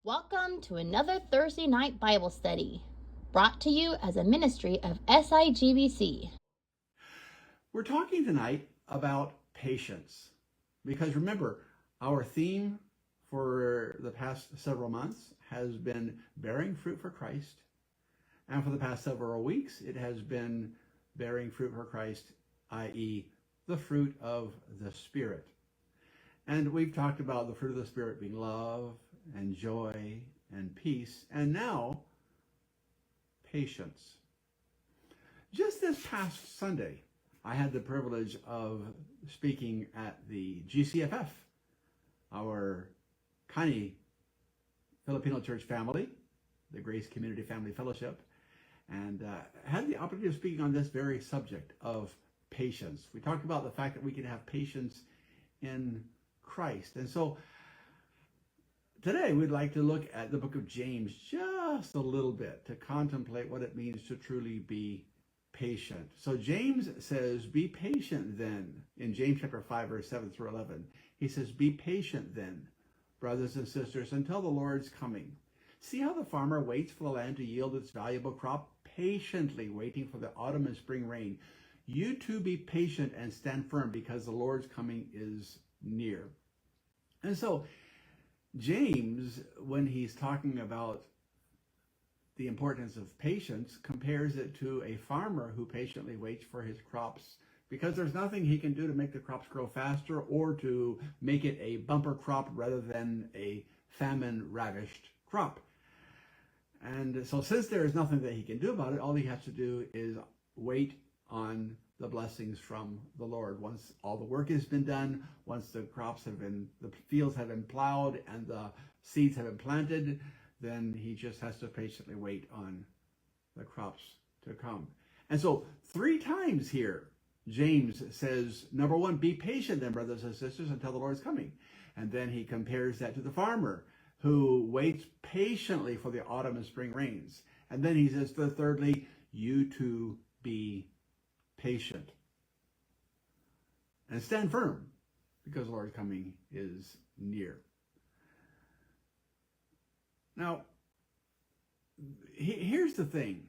Welcome to another Thursday night Bible study, brought to you as a ministry of SIGBC. We're talking tonight about patience, because remember, our theme for the past several months has been bearing fruit for Christ, and for the past several weeks it has been bearing fruit for Christ, i.e. the fruit of the Spirit. And we've talked about the fruit of the Spirit being love and joy and peace, and now patience. Just this past Sunday, I had the privilege of speaking at the GCFF, our Kani Filipino church family, the Grace Community Family Fellowship, and had the opportunity of speaking on this very subject of patience. We talked about the fact that we can have patience in Christ. And so today we'd like to look at the book of James just a little bit to contemplate what it means to truly be patient. So James says, be patient then. In James chapter 5, verse 7 through 11, he says, be patient then, brothers and sisters, until the Lord's coming. See how the farmer waits for the land to yield its valuable crop, patiently waiting for the autumn and spring rain. You too be patient and stand firm, because the Lord's coming is near. And so James, when he's talking about the importance of patience, compares it to a farmer who patiently waits for his crops, because there's nothing he can do to make the crops grow faster or to make it a bumper crop rather than a famine-ravished crop. And so since there is nothing that he can do about it, all he has to do is wait on the blessings from the Lord. Once all the work has been done, once the fields have been plowed and the seeds have been planted, then he just has to patiently wait on the crops to come. And so 3 times here, James says, number 1, be patient then, brothers and sisters, until the Lord's coming. And then he compares that to the farmer who waits patiently for the autumn and spring rains. And then he says, thirdly, you too be patient and stand firm, because the Lord's coming is near. Now, here's the thing.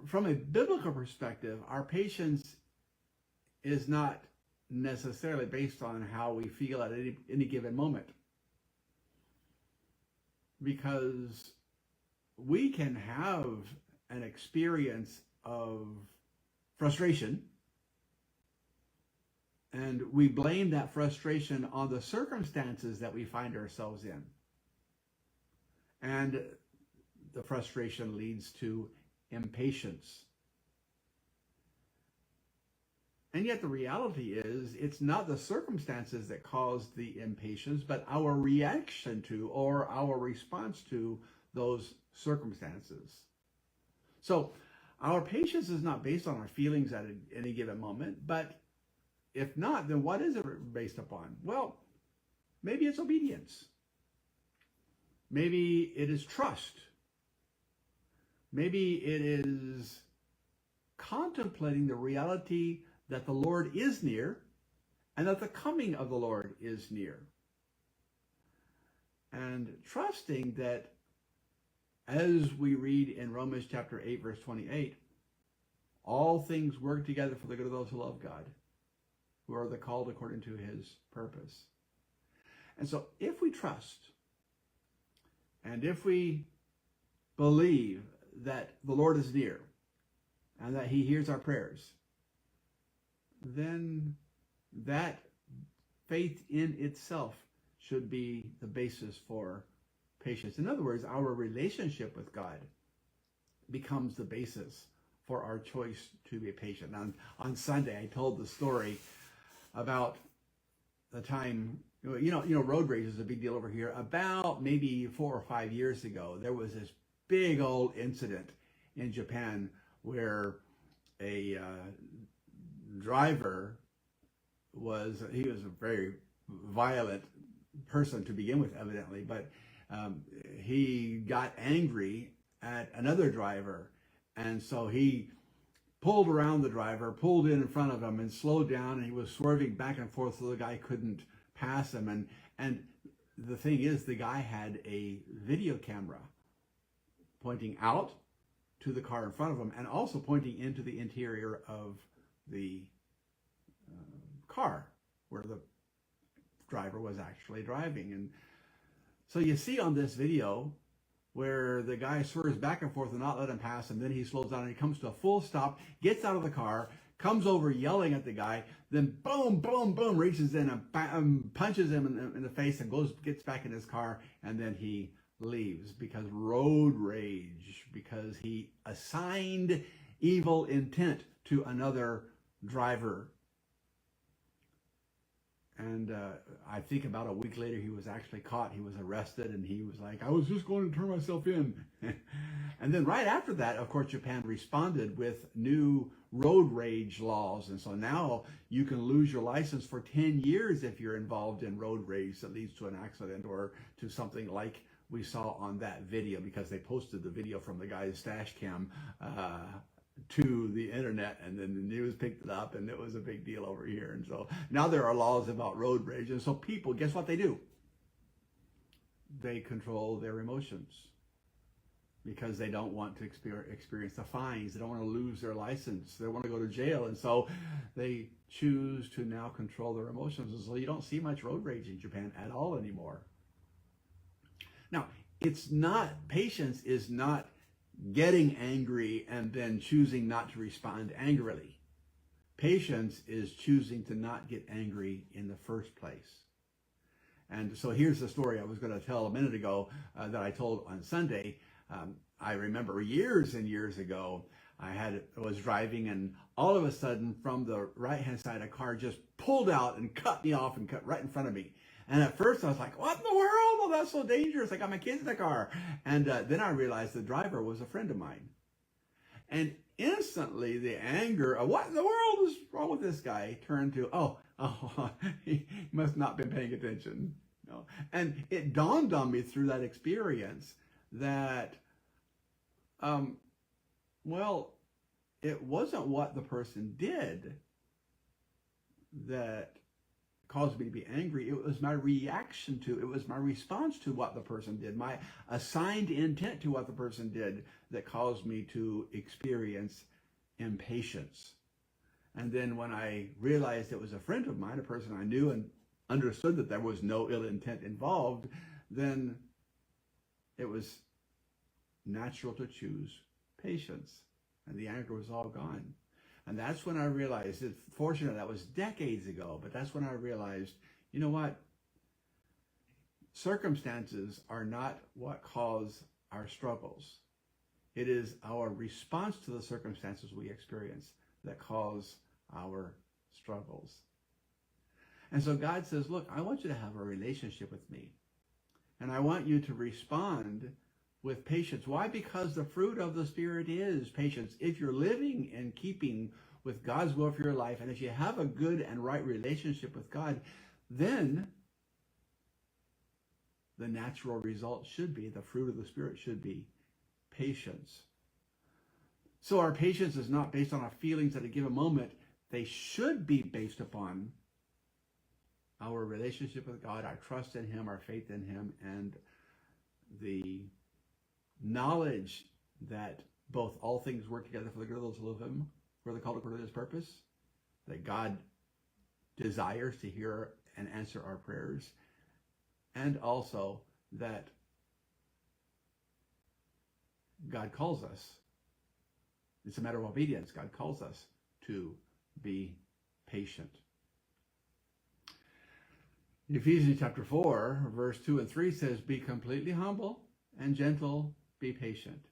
From a biblical perspective, our patience is not necessarily based on how we feel at any given moment, because we can have an experience of frustration, and we blame that frustration on the circumstances that we find ourselves in. And the frustration leads to impatience. And yet the reality is, it's not the circumstances that cause the impatience, but our reaction to or our response to those circumstances. So our patience is not based on our feelings at any given moment, but if not, then what is it based upon? Well, maybe it's obedience. Maybe it is trust. Maybe it is contemplating the reality that the Lord is near and that the coming of the Lord is near. And trusting that, as we read in Romans chapter 8, verse 28, all things work together for the good of those who love God, who are the called according to his purpose. And so if we trust, and if we believe that the Lord is near and that he hears our prayers, then that faith in itself should be the basis for patience. In other words, our relationship with God becomes the basis for our choice to be patient. On Sunday, I told the story about the time, road rage is a big deal over here. About maybe 4 or 5 years ago, there was this big old incident in Japan where a driver he was a very violent person to begin with, evidently, but he got angry at another driver, and so he pulled around the driver, pulled in front of him, and slowed down, and he was swerving back and forth so the guy couldn't pass him. And the thing is, the guy had a video camera pointing out to the car in front of him and also pointing into the interior of the car where the driver was actually driving. And so you see on this video where the guy swerves back and forth and not let him pass, and then he slows down and he comes to a full stop, gets out of the car, comes over yelling at the guy, then boom, boom, boom, reaches in and punches him in the face and gets back in his car, and then he leaves because road rage, because he assigned evil intent to another driver. And I think about a week later, he was actually caught. He was arrested, and he was like, I was just going to turn myself in. And then right after that, of course, Japan responded with new road rage laws. And so now you can lose your license for 10 years if you're involved in road rage that leads to an accident or to something like we saw on that video, because they posted the video from the guy's dash cam to the internet, and then the news picked it up, and it was a big deal over here. And so now there are laws about road rage, and so people, guess what they do? They control their emotions because they don't want to experience the fines. They don't want to lose their license. They want to go to jail, and so they choose to now control their emotions. And so you don't see much road rage in Japan at all anymore. Now, patience is not getting angry and then choosing not to respond angrily. Patience is choosing to not get angry in the first place. And so here's the story I was going to tell a minute ago that I told on Sunday. I remember years and years ago, I was driving, and all of a sudden from the right-hand side, a car just pulled out and cut me off and cut right in front of me. And at first I was like, what in the world? Oh, that's so dangerous. I got my kids in the car. And then I realized the driver was a friend of mine. And instantly the anger of what in the world is wrong with this guy turned to, he must not have been paying attention. No. And it dawned on me through that experience that, it wasn't what the person did that caused me to be angry. It was my reaction to, it was my response to what the person did, my assigned intent to what the person did that caused me to experience impatience. And then when I realized it was a friend of mine, a person I knew and understood that there was no ill intent involved, then it was natural to choose patience. And the anger was all gone. And that's when I realized, fortunately that was decades ago, but that's when I realized, you know what? Circumstances are not what cause our struggles. It is our response to the circumstances we experience that cause our struggles. And so God says, look, I want you to have a relationship with me. And I want you to respond with patience. Why? Because the fruit of the Spirit is patience. If you're living in keeping with God's will for your life, and if you have a good and right relationship with God, then the natural result should be, the fruit of the Spirit should be patience. So our patience is not based on our feelings at a given moment. They should be based upon our relationship with God, our trust in Him, our faith in Him, and the knowledge that both all things work together for the good of those who love Him, who are the called according to His purpose, that God desires to hear and answer our prayers, and also that God calls us. It's a matter of obedience. God calls us to be patient. Ephesians chapter 4, verse 2 and 3 says, be completely humble and gentle, be patient.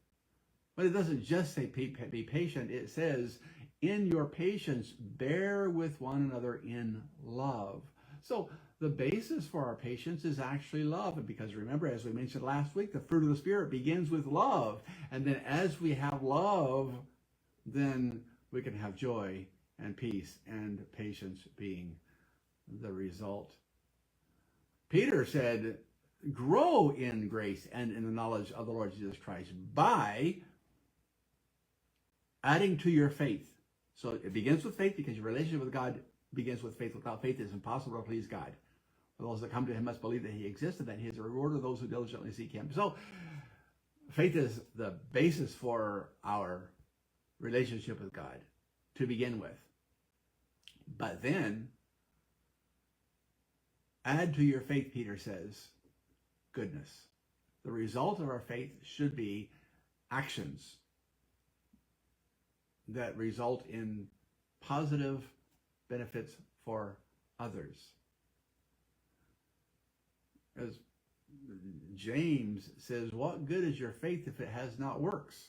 But it doesn't just say be patient. It says, in your patience, bear with one another in love. So the basis for our patience is actually love. And because remember, as we mentioned last week, the fruit of the Spirit begins with love. And then as we have love, then we can have joy and peace, and patience being the result. Peter said, grow in grace and in the knowledge of the Lord Jesus Christ by adding to your faith. So it begins with faith because your relationship with God begins with faith. Without faith, it's impossible to please God. those that come to him must believe that he exists and that he is a rewarder of those who diligently seek him. So faith is the basis for our relationship with God to begin with. But then add to your faith, Peter says, goodness. The result of our faith should be actions that result in positive benefits for others. As James says, what good is your faith if it has not works?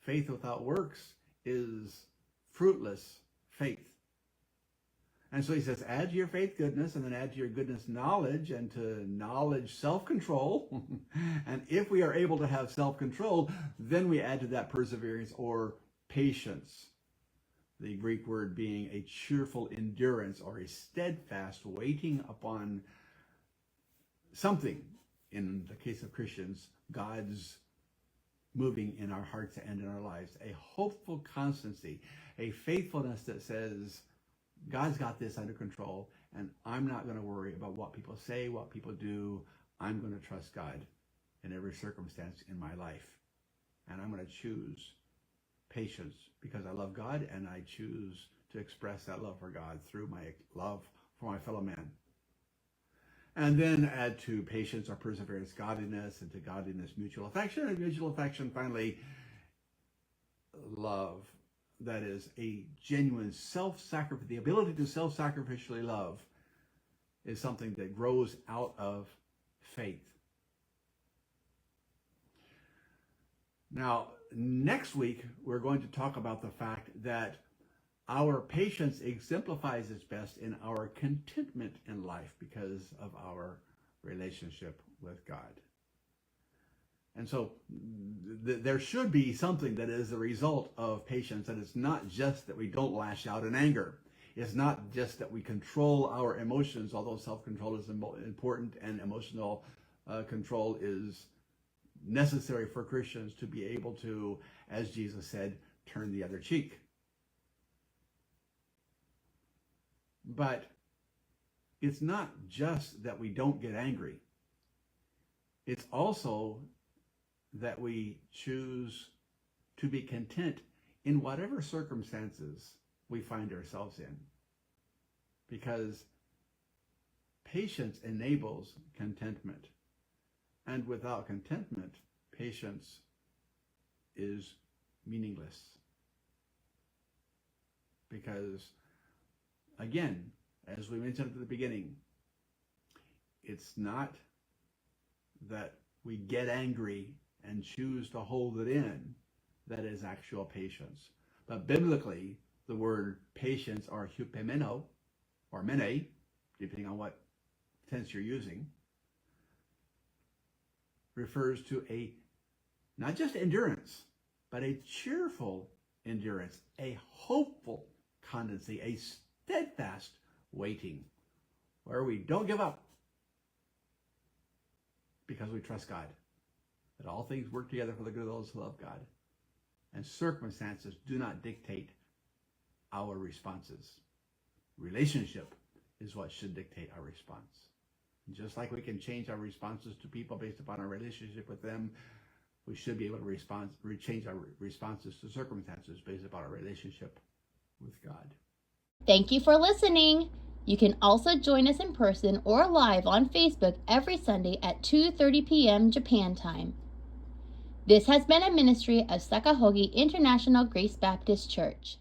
Faith without works is fruitless faith. And so he says, add to your faith goodness, and then add to your goodness knowledge, and to knowledge self-control. And if we are able to have self-control, then we add to that perseverance or patience. The Greek word being a cheerful endurance or a steadfast waiting upon something. In the case of Christians, God's moving in our hearts and in our lives. A hopeful constancy, a faithfulness that says, God's got this under control, and I'm not going to worry about what people say, what people do. I'm going to trust God in every circumstance in my life. And I'm going to choose patience because I love God, and I choose to express that love for God through my love for my fellow man. And then add to patience or perseverance godliness, and to godliness mutual affection, and mutual affection finally love. That is a genuine self-sacrifice. The ability to self-sacrificially love is something that grows out of faith. Now, next week, we're going to talk about the fact that our patience exemplifies its best in our contentment in life because of our relationship with God. And so there should be something that is the result of patience, and it's not just that we don't lash out in anger. It's not just that we control our emotions, although self-control is important and emotional control is necessary for Christians to be able to, as Jesus said, turn the other cheek. But it's not just that we don't get angry. It's also that we choose to be content in whatever circumstances we find ourselves in. Because patience enables contentment. And without contentment, patience is meaningless. Because, again, as we mentioned at the beginning, it's not that we get angry and choose to hold it in that is actual patience. But biblically, the word patience, or hupemeno, or mene, depending on what tense you're using, refers to a, not just endurance, but a cheerful endurance, a hopeful constancy, a steadfast waiting, where we don't give up because we trust God, that all things work together for the good of those who love God. And circumstances do not dictate our responses. Relationship is what should dictate our response. And just like we can change our responses to people based upon our relationship with them, we should be able to change our responses to circumstances based upon our relationship with God. Thank you for listening. You can also join us in person or live on Facebook every Sunday at 2:30 p.m. Japan time. This has been a ministry of Sakahogi International Grace Baptist Church.